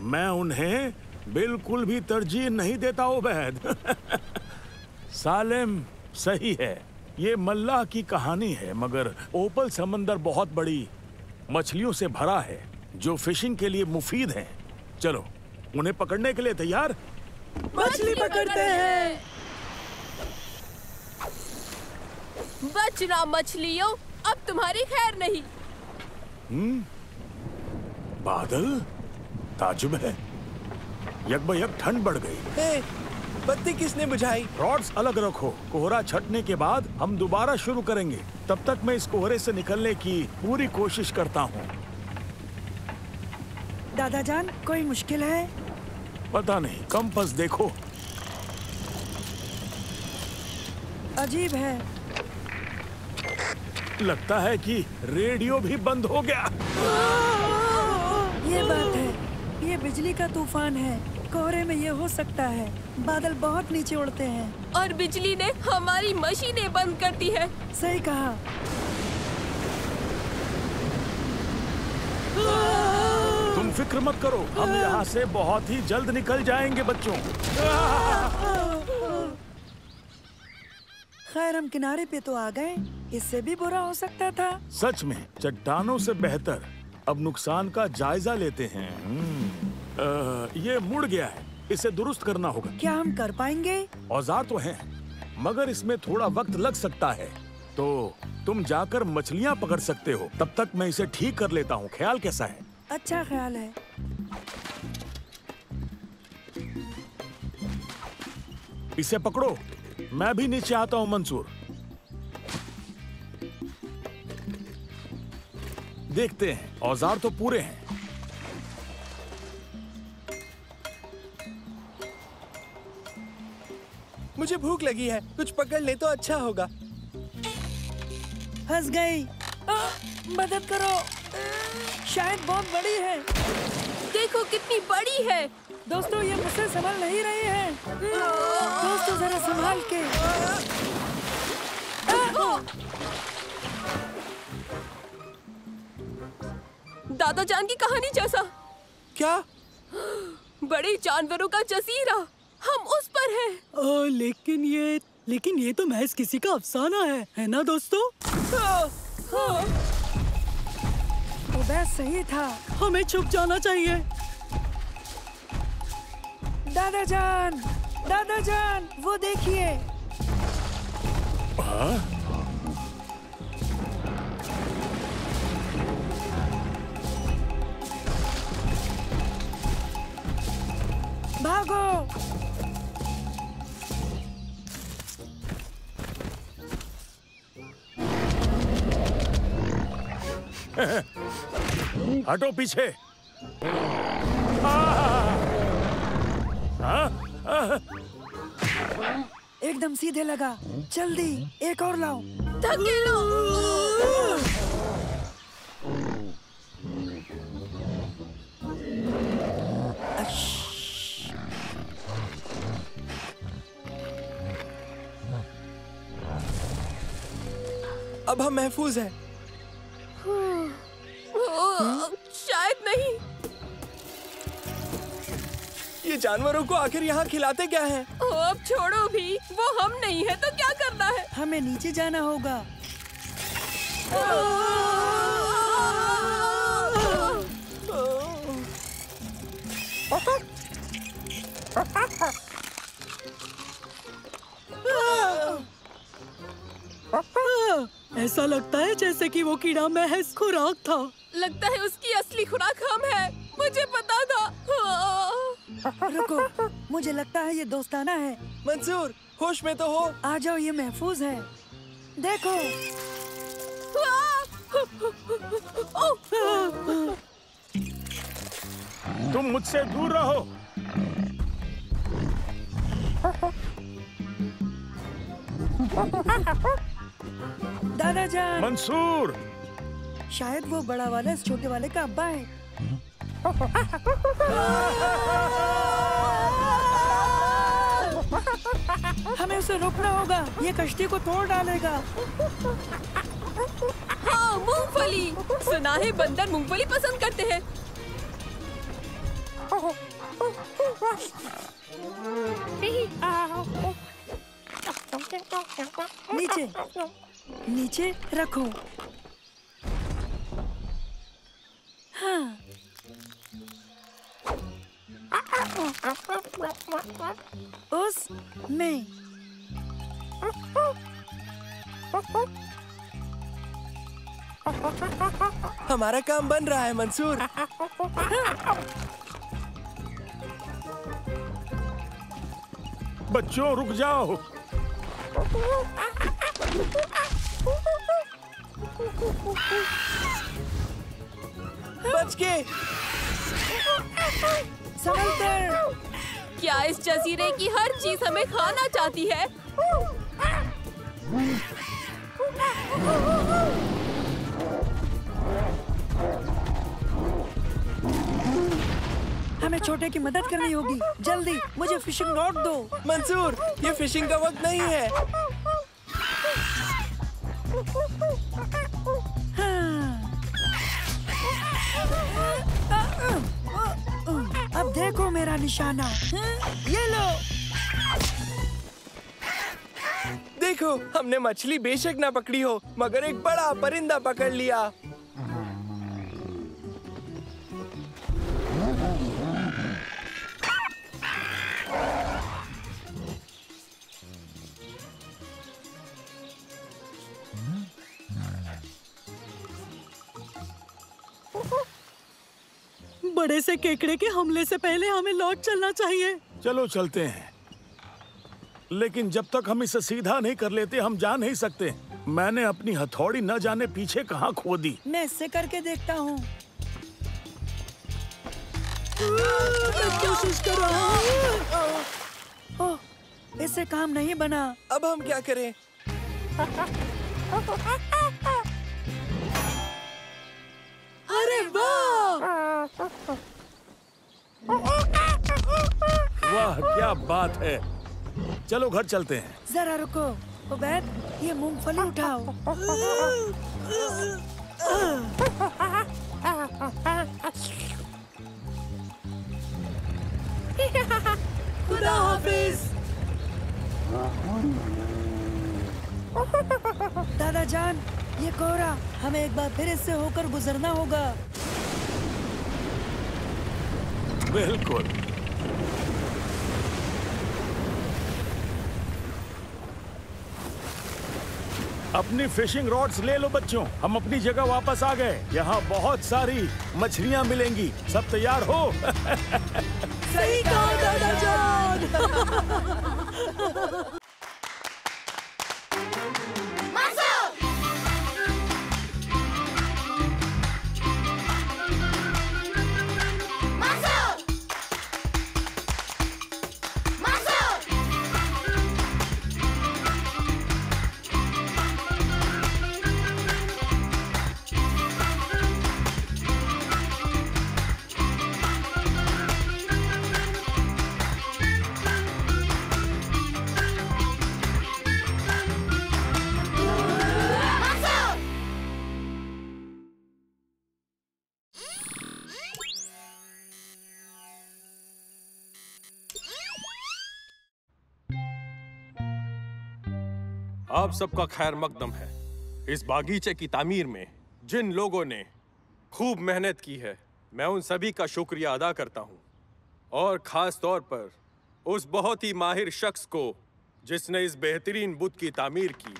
मैं उन्हें बिल्कुल भी तरजीह नहीं देता उबैद। सालिम सही है, ये मल्लाह की कहानी है, मगर ओपल समंदर बहुत बड़ी मछलियों से भरा है जो फिशिंग के लिए मुफीद हैं। चलो उन्हें पकड़ने के लिए तैयार? मछली पकड़ते हैं। बचना मछलियों, अब तुम्हारी खैर नहीं। बादल, ताजुब है, यकबयक ठंड बढ़ गई। बत्ती किसने बुझाई? रॉड्स अलग रखो, कोहरा छटने के बाद हम दोबारा शुरू करेंगे। तब तक मैं इस कोहरे से निकलने की पूरी कोशिश करता हूँ। दादा जान, कोई मुश्किल है? पता नहीं, कंपास देखो। अजीब है, लगता है कि रेडियो भी बंद हो गया। ये बात है, ये बिजली का तूफान है। कोहरे में ये हो सकता है, बादल बहुत नीचे उड़ते हैं। और बिजली ने हमारी मशीनें बंद कर दी है। सही कहा। तुम फिक्र मत करो, हम यहाँ से बहुत ही जल्द निकल जाएंगे बच्चों। खैर हम किनारे पे तो आ गए, इससे भी बुरा हो सकता था। सच में चट्टानों से बेहतर। अब नुकसान का जायजा लेते हैं। ये मुड़ गया है, इसे दुरुस्त करना होगा। क्या हम कर पाएंगे? औजार तो हैं, मगर इसमें थोड़ा वक्त लग सकता है। तो तुम जाकर मछलियाँ पकड़ सकते हो, तब तक मैं इसे ठीक कर लेता हूँ। ख्याल कैसा है? अच्छा ख्याल है। इसे पकड़ो, मैं भी नीचे आता हूँ मंसूर। देखते हैं, औजार तो पूरे हैं। मुझे भूख लगी है, कुछ पकड़ ले तो अच्छा होगा। फंस गई। मदद करो, शायद बहुत बड़ी है। देखो कितनी बड़ी है। दोस्तों ये मुझसे संभल नहीं रही है। दोस्तों जरा संभाल के। दादा जान की कहानी जैसा। क्या? बड़े जानवरों का जजीरा, हम उस पर हैं। लेकिन ये तो महज किसी का अफसाना है ना दोस्तों? उबैद सही था, हमें छुप जाना चाहिए। दादा जान, वो देखिए। भागो। हटो पीछे। एकदम सीधे लगा। जल्दी एक और लाओ। धकेलो। अब हम महफूज हैं। शायद नहीं। ये जानवरों को आखिर यहाँ खिलाते क्या है? अब छोड़ो भी, वो हम नहीं है तो क्या करना है? हमें नीचे जाना होगा। ऐसा लगता है जैसे कि वो कीड़ा महज खुराक था। लगता है उसकी असली खुराक हम है। मुझे पता था। रुको, मुझे लगता है ये दोस्ताना है। मंसूर, होश में तो हो। आ जाओ, ये महफूज है। देखो। तुम मुझसे दूर रहो। दादाजान। मंसूर। शायद वो बड़ा वाला इस छोटे वाले का अब्बा है। हमें उसे रोकना होगा, ये कश्ती को तोड़ डालेगा। हाँ, मूंगफली। सुना है बंदर मूंगफली पसंद करते हैं। नीचे नीचे रखो। हाँ। उस में हमारा काम बन रहा है मंसूर। बच्चों रुक जाओ। बच के। समंदर। क्या इस जजीरे की हर चीज हमें खाना चाहती है? हमें छोटे की मदद करनी होगी। जल्दी मुझे फिशिंग रॉड दो। मंसूर, ये फिशिंग का वक्त नहीं है। अब देखो मेरा निशाना। ये लो। देखो, हमने मछली बेशक ना पकड़ी हो, मगर एक बड़ा परिंदा पकड़ लिया। बड़े से केकड़े के हमले से पहले हमें लौट चलना चाहिए। चलो चलते हैं, लेकिन जब तक हम इसे सीधा नहीं कर लेते हम जा नहीं सकते। मैंने अपनी हथौड़ी न जाने पीछे कहाँ खो दी। मैं इससे करके देखता हूँ। कोशिश कर रहा हूँ। ओह, इससे काम नहीं बना। अब हम क्या करें? अरे वाह! वाह क्या बात है। चलो घर चलते हैं। जरा रुको उबैद, ये मूंगफली उठाओ। खुदा हाफिज। दादाजान, ये कोहरा, हमें एक बार फिर इससे होकर गुजरना होगा। बिल्कुल। अपनी फिशिंग रॉड्स ले लो बच्चों, हम अपनी जगह वापस आ गए। यहाँ बहुत सारी मछलियाँ मिलेंगी। सब तैयार हो? सही कहा दादाजान। आप सबका खैर मकदम है। इस बागीचे की तामीर में जिन लोगों ने खूब मेहनत की है, मैं उन सभी का शुक्रिया अदा करता हूँ, और खास तौर पर उस बहुत ही माहिर शख्स को जिसने इस बेहतरीन बुत की तामीर की।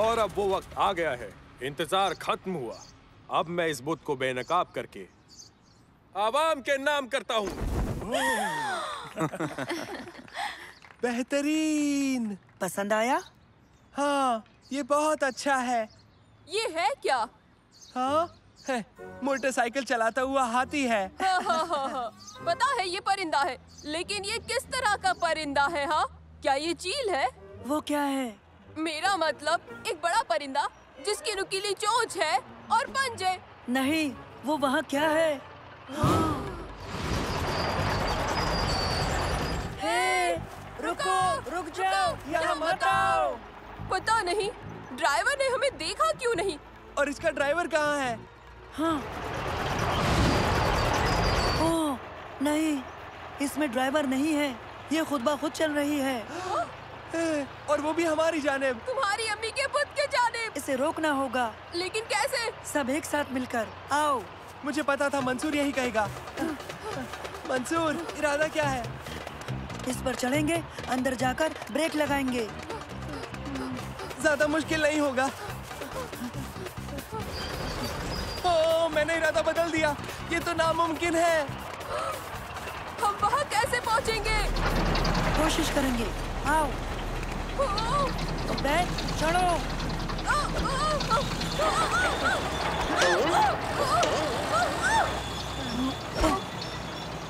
और अब वो वक्त आ गया है, इंतजार खत्म हुआ। अब मैं इस बुत को बेनकाब करके आवाम के नाम करता हूँ। बेहतरीन। पसंद आया? हाँ, ये बहुत अच्छा है। ये है क्या? हाँ, है। मोटरसाइकिल चलाता हुआ हाथी है। हाँ। पता है ये परिंदा है, लेकिन ये किस तरह का परिंदा है? हाँ, क्या ये चील है? वो क्या है? मेरा मतलब एक बड़ा परिंदा जिसकी नुकीली चोंच है और पंजे। नहीं, वो वहाँ क्या है? हे, रुको, रुक जाओ, यहाँ मत आओ। पता नहीं ड्राइवर ने हमें देखा क्यों नहीं। और इसका ड्राइवर कहाँ है? हाँ। ओह, नहीं, इसमें ड्राइवर नहीं है। ये खुद ब खुद चल रही है। और वो भी हमारी जानिब। तुम्हारी अम्मी के बुत के जानिब। इसे रोकना होगा। लेकिन कैसे? सब एक साथ मिलकर। आओ। मुझे पता था मंसूर यही कहेगा। मंसूर, इरादा क्या है? इस पर चढ़ेंगे, अंदर जाकर ब्रेक लगाएंगे। ज्यादा मुश्किल नहीं होगा। ओह, मैंने इरादा बदल दिया। ये तो नामुमकिन है। हम वहाँ कैसे पहुँचेंगे? कोशिश करेंगे। आओ। बैठ, चढ़ो।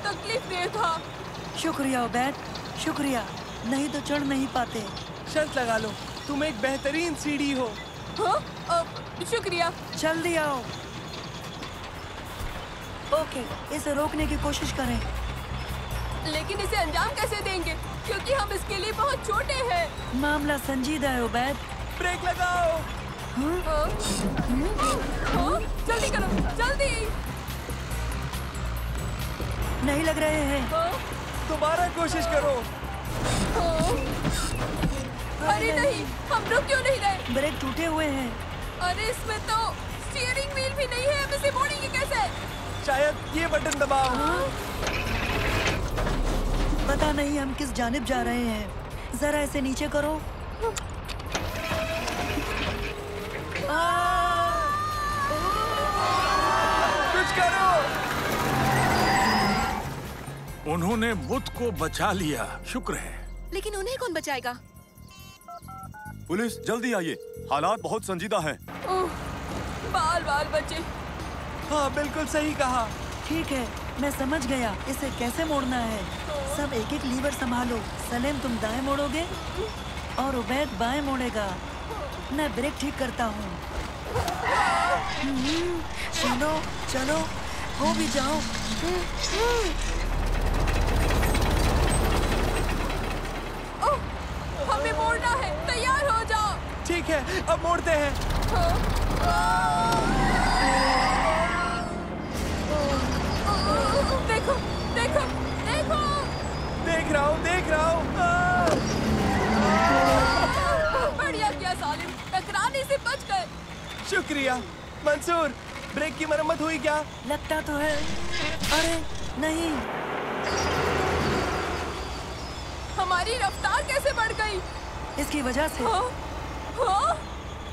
तकलीफ दे था। शुक्रिया उबैद, शुक्रिया। नहीं तो चढ़ नहीं पाते। शर्त लगा लो, तुम एक बेहतरीन सीढ़ी हो। हाँ, शुक्रिया। जल्दी आओ। ओके, इसे रोकने की कोशिश करें। लेकिन इसे अंजाम कैसे देंगे? क्योंकि हम इसके लिए बहुत छोटे हैं। मामला संजीदा है उबैद। ब्रेक लगाओ। जल्दी करो, जल्दी। नहीं लग रहे हैं। दोबारा कोशिश करो। अरे नहीं, हम रुक क्यों नहीं रहे? ब्रेक टूटे हुए हैं। अरे इसमें तो स्टीयरिंग व्हील भी नहीं है। हम इसे मोड़ेंगे कैसे? शायद ये बटन दबाओ। पता नहीं हम किस जानिब जा रहे हैं। जरा इसे नीचे करो। कुछ करो। उन्होंने बुत को बचा लिया, शुक्र है। लेकिन उन्हें कौन बचाएगा? पुलिस, जल्दी आइए, हालात बहुत संजीदा हैं। बाल बाल बचे। हाँ, बिल्कुल सही कहा। ठीक है, मैं समझ गया इसे कैसे मोड़ना है। सब एक एक लीवर संभालो। सलेम, तुम दाएं मोड़ोगे और उबैद बाएं मोड़ेगा। मैं ब्रेक ठीक करता हूँ। चलो चलो, हो भी जाओ। हमें मोड़ना है, तैयार हो जाओ। ठीक है, अब मोड़ते हैं। देखो देखो देखो। देख रहा हूँ, देख रहा हूँ। बढ़िया किया सालिम, टकराने से बच गए। शुक्रिया। मंसूर, ब्रेक की मरम्मत हुई क्या? लगता तो है। अरे नहीं, हमारी रफ्तार कैसे बढ़ गई? इसकी वजह से। हाँ?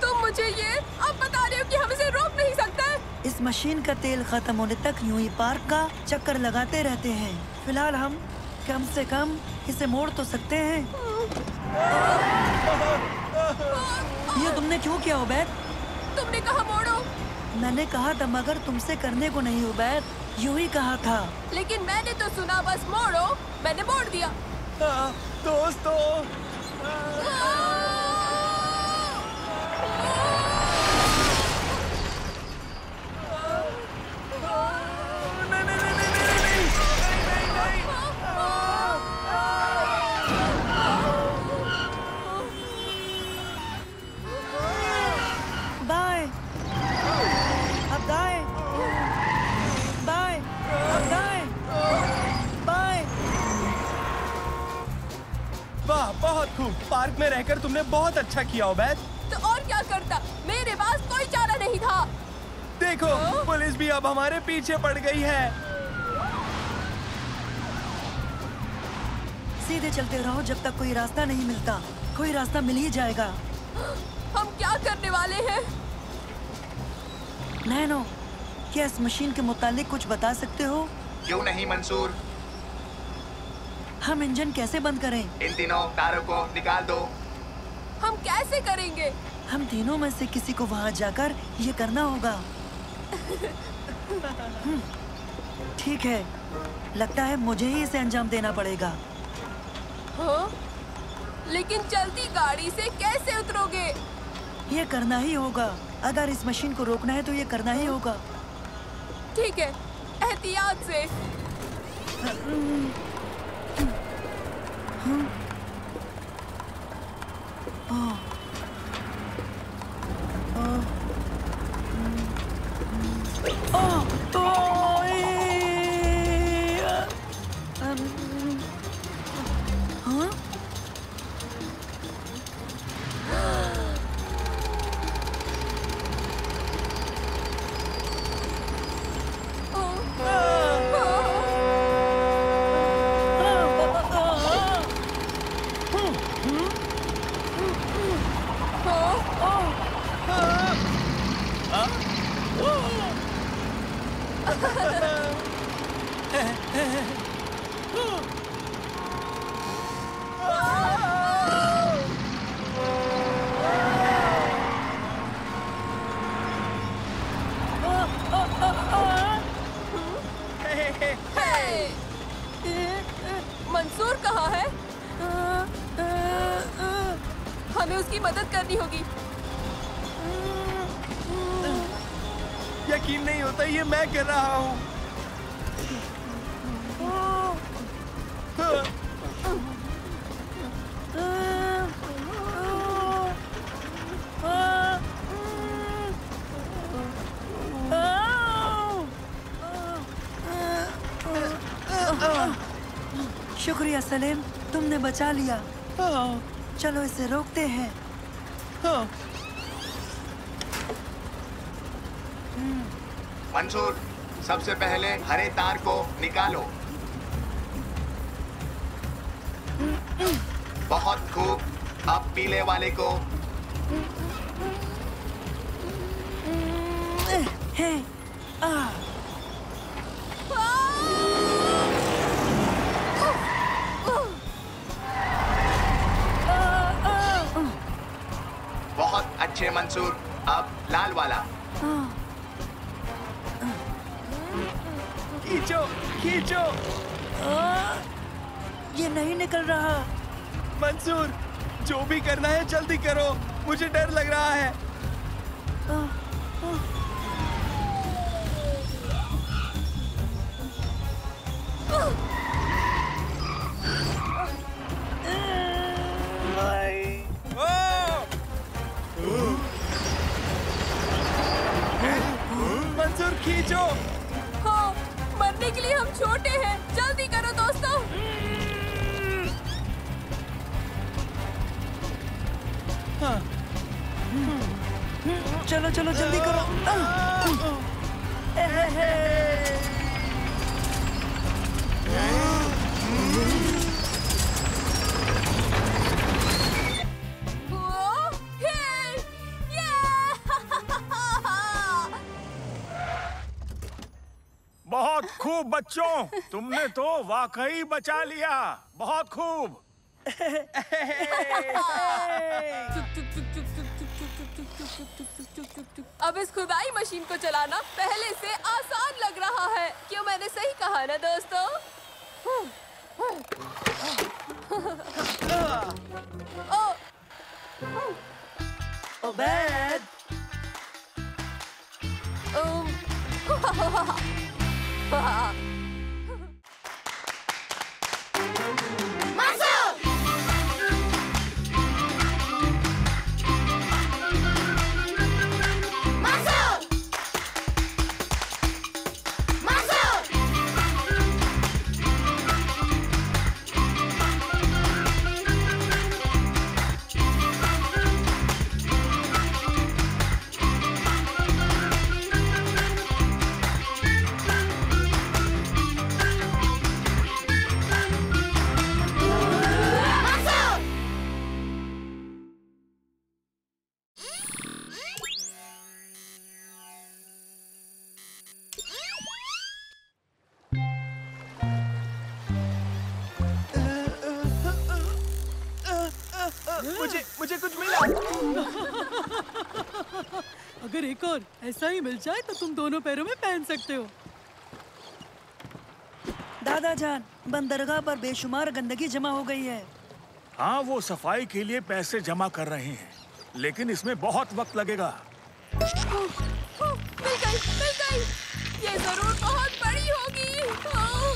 तुम मुझे ये अब बता रहे हो कि हम इसे रोक नहीं सकते? इस मशीन का तेल खत्म होने तक यूं ही पार्क का चक्कर लगाते रहते हैं। फिलहाल हम कम से कम इसे मोड़ तो सकते हैं। ये तुमने क्यों किया उबैद? तुमने कहा मोड़ो। मैंने कहा था मगर तुमसे करने को नहीं उबैद, यूं ही कहा था। लेकिन मैंने तो सुना बस मोड़ो, मैंने मोड़ दिया। दोस्तों, बहुत खूब। पार्क में रहकर तुमने बहुत अच्छा किया उबैद। तो और क्या करता, मेरे पास कोई चारा नहीं था। देखो पुलिस भी अब हमारे पीछे पड़ गई है। सीधे चलते रहो जब तक कोई रास्ता नहीं मिलता। कोई रास्ता मिल ही जाएगा। हम क्या करने वाले हैं? नैनो, क्या इस मशीन के मुतालिक कुछ बता सकते हो? क्यों नहीं मंसूर? हम इंजन कैसे बंद करें? इन तीनों तारों को निकाल दो। हम कैसे करेंगे? हम तीनों में से किसी को वहाँ जाकर ये करना होगा। ठीक है, लगता है मुझे ही इसे अंजाम देना पड़ेगा। हाँ? लेकिन चलती गाड़ी से कैसे उतरोगे? ये करना ही होगा। अगर इस मशीन को रोकना है तो ये करना ही होगा। ठीक है, एहतियात से। मंसूर कहाँ है? हमें उसकी मदद करनी होगी। यकीन नहीं होता ये मैं कर रहा हूँ। शुक्रिया सलीम, तुमने बचा लिया। चलो इसे रोकते हैं। मंसूर, सबसे पहले हरे तार को निकालो। बहुत खूब। अब पीले वाले को। बहुत अच्छे मंसूर। अब लाल वाला। खींचो, खींचो। ये नहीं निकल रहा। मंसूर, जो भी करना है जल्दी करो, मुझे डर लग रहा है। मंसूर खींचो। हाँ, मरने के लिए हम छोटे हैं। जल्दी करो दोस्तों। चलो चलो जल्दी करो। बहुत खूब बच्चों, तुमने तो वाकई बचा लिया। बहुत खूब। अब इस खुदाई मशीन को चलाना पहले से आसान लग रहा है। क्यों मैंने सही कहा ना दोस्तों? उबैद। अगर एक और ऐसा ही मिल जाए तो तुम दोनों पैरों में पहन सकते हो। दादा जान, बंदरगाह पर बेशुमार गंदगी जमा हो गई है। हाँ, वो सफाई के लिए पैसे जमा कर रहे हैं, लेकिन इसमें बहुत वक्त लगेगा। मिल गई। ये जरूर बहुत बड़ी होगी। हाँ,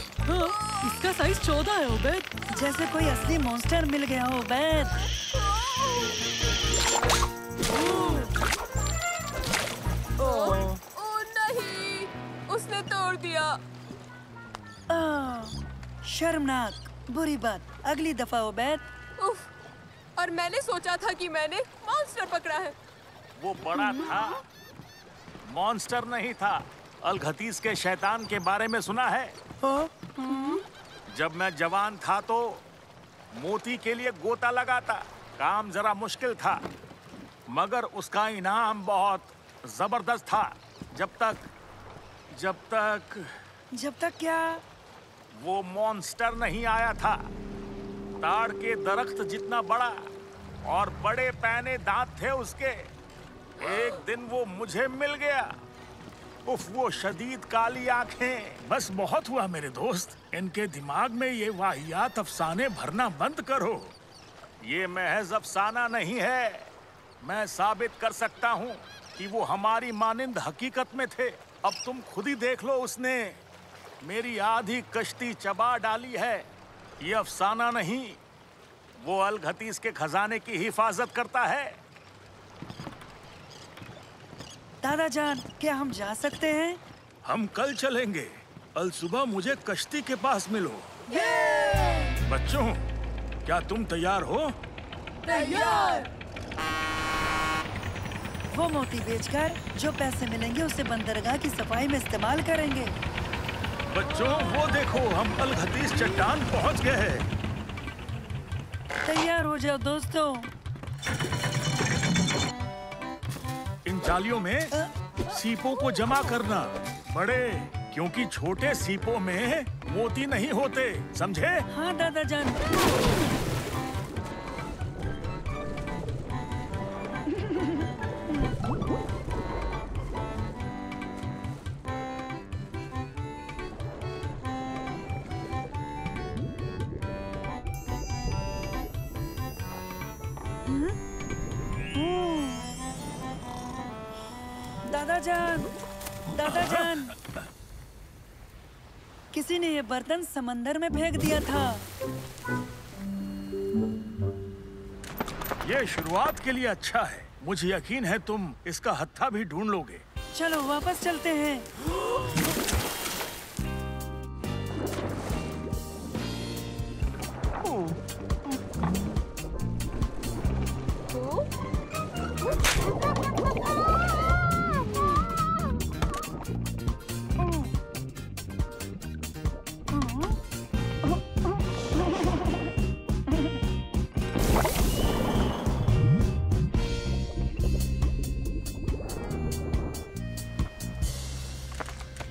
इसका साइज 14 है उबैद। जैसे कोई असली मॉन्स्टर मिल गया हो उबैद। ओ नहीं, उसने तोड़ दिया। शर्मनाक, बुरी बात। अगली दफा उबैद। उफ, और मैंने सोचा था कि मैंने मॉन्स्टर पकड़ा है। वो बड़ा था, मॉन्स्टर नहीं था। अलघतीस के शैतान के बारे में सुना है? जब मैं जवान था तो मोती के लिए गोता लगाता। काम जरा मुश्किल था, मगर उसका इनाम बहुत जबरदस्त था। जब तक क्या? वो मॉन्स्टर नहीं आया था। ताड़ के दरख्त जितना बड़ा और बड़े पैने दांत थे उसके। एक दिन वो मुझे मिल गया। उफ, वो शदीद काली आंखें। बस बहुत हुआ मेरे दोस्त, इनके दिमाग में ये वाहियात अफसाने भरना बंद करो। ये महज अफसाना नहीं है, मैं साबित कर सकता हूँ कि वो हमारी मानिंद हकीकत में थे। अब तुम खुद ही देख लो, उसने मेरी आधी कश्ती चबा डाली है। ये अफसाना नहीं, वो अलघतीस के खजाने की हिफाजत करता है। दादा जान, क्या हम जा सकते हैं? हम कल चलेंगे। कल सुबह मुझे कश्ती के पास मिलो। बच्चों, क्या तुम तैयार हो? तैयार। वो मोती बेचकर जो पैसे मिलेंगे उसे बंदरगाह की सफाई में इस्तेमाल करेंगे। बच्चों, वो देखो, हम अलघतीस चट्टान पहुंच गए हैं। तैयार हो जाओ दोस्तों। इन जालियों में सीपों को जमा करना, बड़े, क्योंकि छोटे सीपों में मोती नहीं होते, समझे? हाँ दादा जान। दादा जान, किसी ने ये बर्तन समंदर में फेंक दिया था। ये शुरुआत के लिए अच्छा है। मुझे यकीन है तुम इसका हत्था भी ढूंढ लोगे। चलो वापस चलते हैं।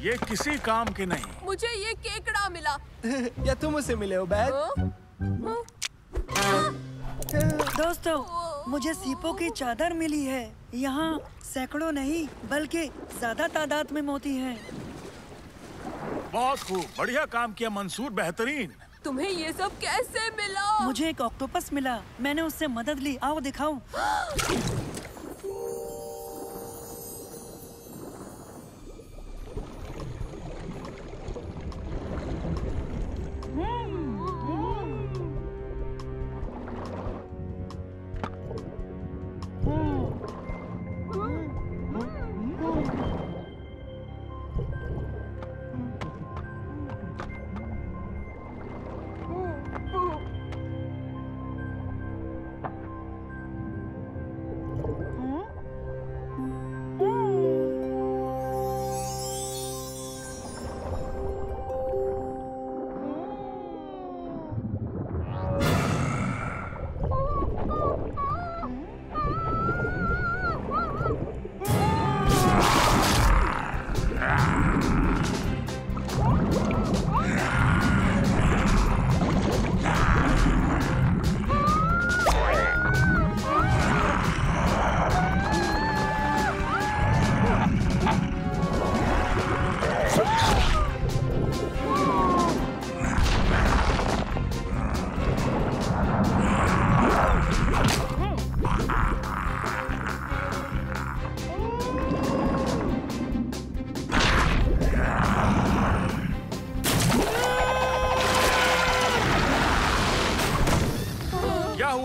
ये किसी काम के नहीं। मुझे ये केकड़ा मिला। या तुम उसे मिले हो बैग? दोस्तों, मुझे सीपों की चादर मिली है। यहाँ सैकड़ों नहीं बल्कि ज्यादा तादाद में मोती हैं। बहुत खूब, बढ़िया काम किया मंसूर, बेहतरीन। तुम्हें ये सब कैसे मिला? मुझे एक ऑक्टोपस मिला, मैंने उससे मदद ली। आओ दिखाऊं।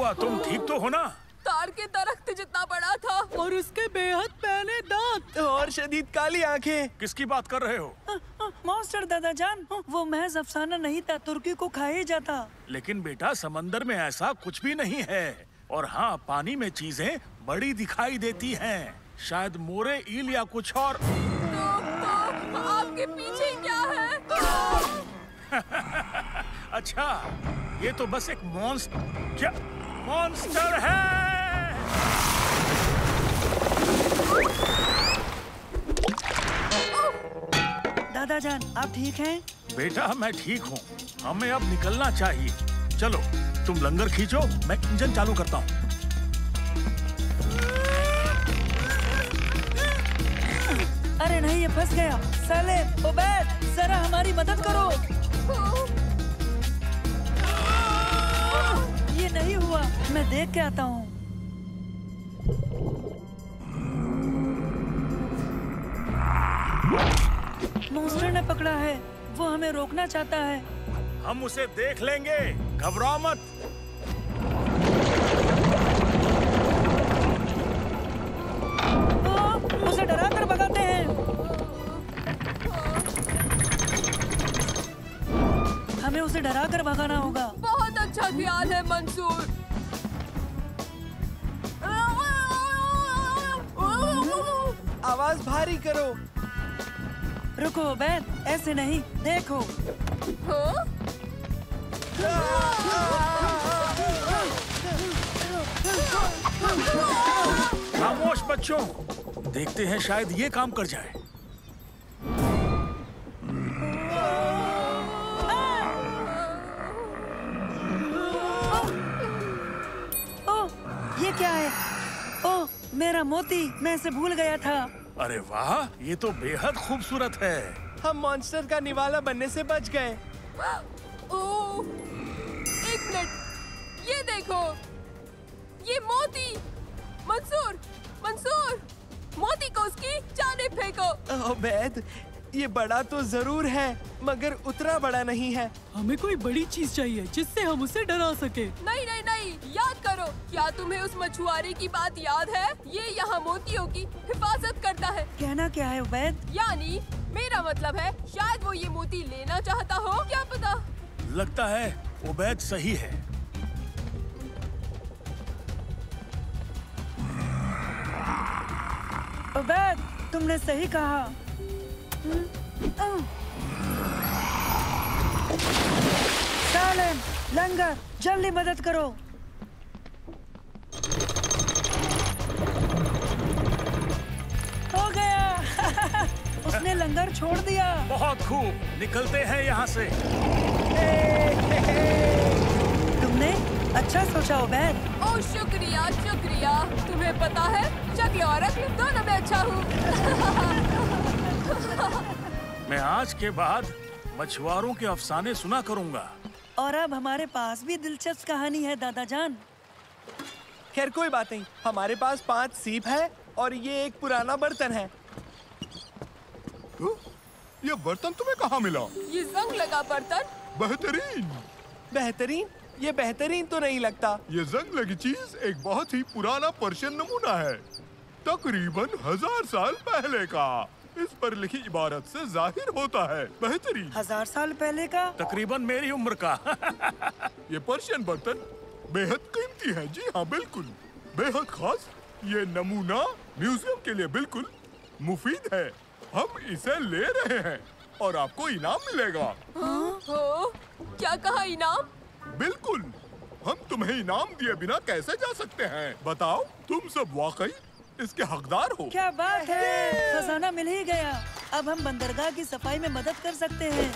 हुआ? तुम ठीक तो हो ना? तार के दरख्त जितना बड़ा था और उसके बेहद पहले दांत और शदीद काली आंखें। किसकी बात कर रहे हो? मॉन्स्टर दादा जान, वो महज अफसाना नहीं था, तुर्की को खा ही जाता। लेकिन बेटा समंदर में ऐसा कुछ भी नहीं है। और हाँ, पानी में चीजें बड़ी दिखाई देती हैं। शायद मोरे, ईल या कुछ और। तो आपके पीछे क्या है? अच्छा, ये तो बस एक मॉन्स्टर है। दादा जान, आप ठीक हैं? बेटा मैं ठीक हूँ। हमें अब निकलना चाहिए। चलो तुम लंगर खींचो, मैं इंजन चालू करता हूँ। अरे नहीं, ये फंस गया। साले, ओबैद, जरा हमारी मदद करो। ये नहीं हुआ, मैं देख के आता हूँ। मॉन्स्टर ने पकड़ा है, वो हमें रोकना चाहता है। हम उसे देख लेंगे, घबराओ मत। उसे डरा कर भगाते हैं। हमें उसे डरा कर भगाना होगा। बहुत अच्छा ख्याल है मंसूर। आवाज भारी करो। रुको ओबैद, ऐसे नहीं, देखो। खामोश बच्चों, देखते हैं शायद ये काम कर जाए। ये क्या है? ओह, मेरा मोती, मैं इसे भूल गया था। अरे वाह, ये तो बेहद खूबसूरत है। हम मॉन्स्टर का निवाला बनने से बच गए। ओह, एक मिनट, ये देखो, ये मोती। मंसूर, मंसूर, मोती को उसकी जाने फेंको। ओबैद, ये बड़ा तो जरूर है, मगर उतना बड़ा नहीं है। हमें कोई बड़ी चीज चाहिए जिससे हम उसे डरा सके। नहीं नहीं नहीं, याद करो, क्या तुम्हें उस मछुआरे की बात याद है? ये यहाँ मोतियों की हिफाजत करता है। कहना क्या है ओबैद? यानी मेरा मतलब है, शायद वो ये मोती लेना चाहता हो, क्या पता। लगता है ओबैद सही है। ओबैद, तुमने सही कहा। सालेम, लंगर, जल्दी मदद करो। हो गया। उसने लंगर छोड़ दिया। बहुत खूब, निकलते हैं यहाँ से। तुमने अच्छा सोचा ओबैद। ओह शुक्रिया शुक्रिया। तुम्हें पता है, शक्ल और अक्ल दोनों में अच्छा हूँ। मैं आज के बाद मछुआरों के अफसाने सुना करूँगा। और अब हमारे पास भी दिलचस्प कहानी है दादा जान। खैर कोई बात नहीं, हमारे पास 5 सीप है और ये एक पुराना बर्तन है। ये बर्तन तुम्हें कहाँ मिला? ये जंग लगा बर्तन। बेहतरीन। बेहतरीन? ये बेहतरीन तो नहीं लगता। ये जंग लगी चीज एक बहुत ही पुराना पर्शियन नमूना है, तकरीबन 1000 साल पहले का। इस पर लिखी इबारत से जाहिर होता है बेहतरीन। 1000 साल पहले का? तकरीबन मेरी उम्र का। ये पर्शियन बर्तन बेहद कीमती है। जी हाँ, बिल्कुल बेहद खास। ये नमूना म्यूजियम के लिए बिल्कुल मुफीद है। हम इसे ले रहे हैं और आपको इनाम मिलेगा। हो? क्या कहा इनाम? बिल्कुल, हम तुम्हें इनाम दिए बिना कैसे जा सकते हैं? बताओ, तुम सब वाकई इसके हकदार हो। क्या बात है, खजाना मिल ही गया। अब हम बंदरगाह की सफाई में मदद कर सकते हैं।